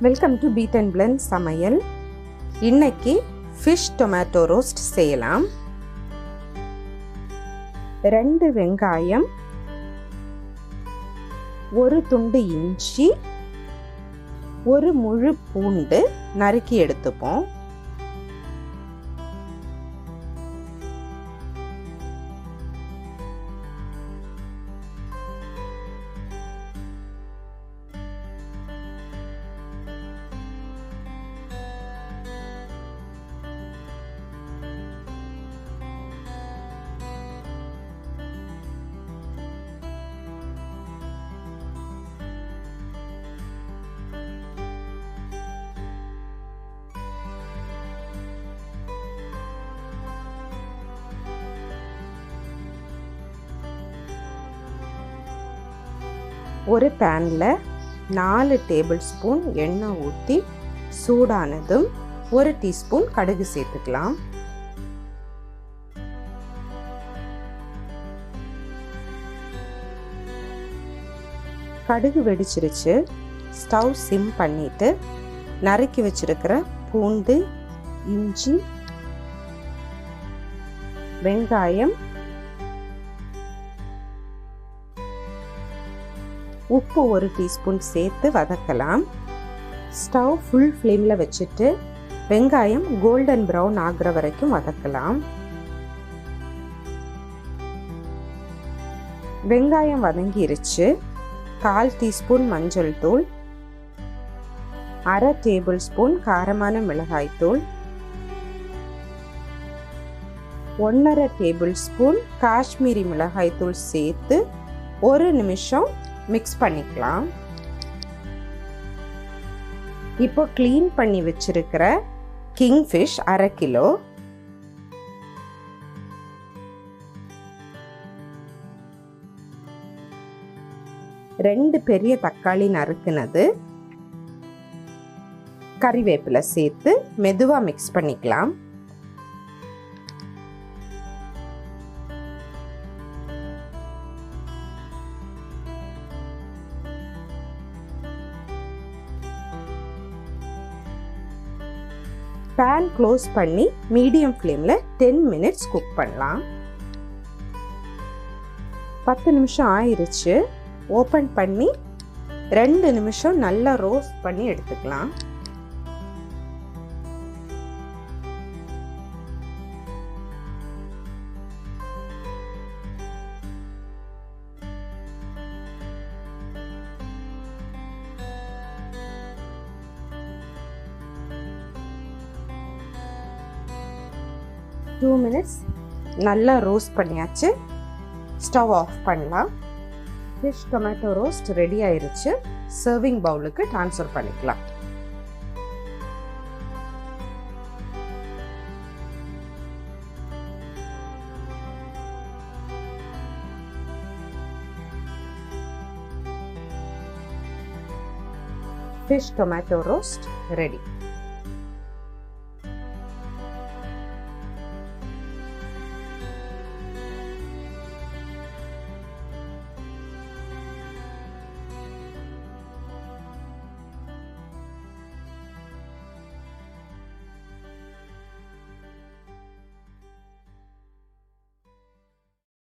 Welcome to beat and blend சமையல். இன்னைக்கு fish tomato roast செய்யலாம். 2 வெங்காயம், 1 துண்டு இஞ்சி, 1 முழு பூண்டு நறுக்கி எடுத்துப்போம். ஒரு பேனில் 4 டேபிள் ஸ்பூன் எண்ணெய் ஊற்றி சூடானதும் 1 டீஸ்பூன் கடுகு சேர்த்துக்கலாம். கடுகு வெடிச்சிருச்சு. ஸ்டவ் சிம் பண்ணிட்டு நறுக்கி வச்சிருக்கிற பூண்டு, இஞ்சி, வெங்காயம், உப்பு 1 டீஸ்பூன் சேர்த்து வதக்கலாம். ஸ்டவ் ஃபுல் ஃப்ளேமில் வச்சுட்டு வெங்காயம் கோல்டன் ப்ரௌன் ஆகிற வரைக்கும் வதக்கலாம். வெங்காயம் வதங்கிருச்சு. 1/4 டீஸ்பூன் மஞ்சள் தூள், 1/2 டேபிள் ஸ்பூன் காரமான மிளகாய் தூள், 1/2 டேபிள் ஸ்பூன் காஷ்மீரி மிளகாய் தூள் சேர்த்து 1 நிமிஷம் மிக்ஸ் பண்ணிக்கலாம். இப்போ க்ளீன் பண்ணி வச்சிருக்கிற கிங்ஃபிஷ் 1/2 கிலோ, ரெண்டு பெரிய தக்காளி நறுக்குனது, கறிவேப்பிலை சேர்த்து மெதுவா மிக்ஸ் பண்ணிக்கலாம். பேன் க்ளோஸ் பண்ணி மீடியம் ஃப்ளேமில் 10 மினிட்ஸ் குக் பண்ணலாம். 10 நிமிஷம் ஆயிருச்சு. ஓப்பன் பண்ணி 2 நிமிஷம் நல்லா ரோஸ்ட் பண்ணி எடுத்துக்கலாம். Two minutes நல்லா ரோஸ்ட் பண்ணியாச்சு. ஸ்டவ் ஆஃப் பண்ணலாம். ஃபிஷ் டொமேட்டோ ரோஸ்ட் ரெடி ஆயிருச்சு. சர்விங் பவுலுக்கு ட்ரான்ஸ்ஃபர் பண்ணிக்கலாம். Fish tomato roast ready.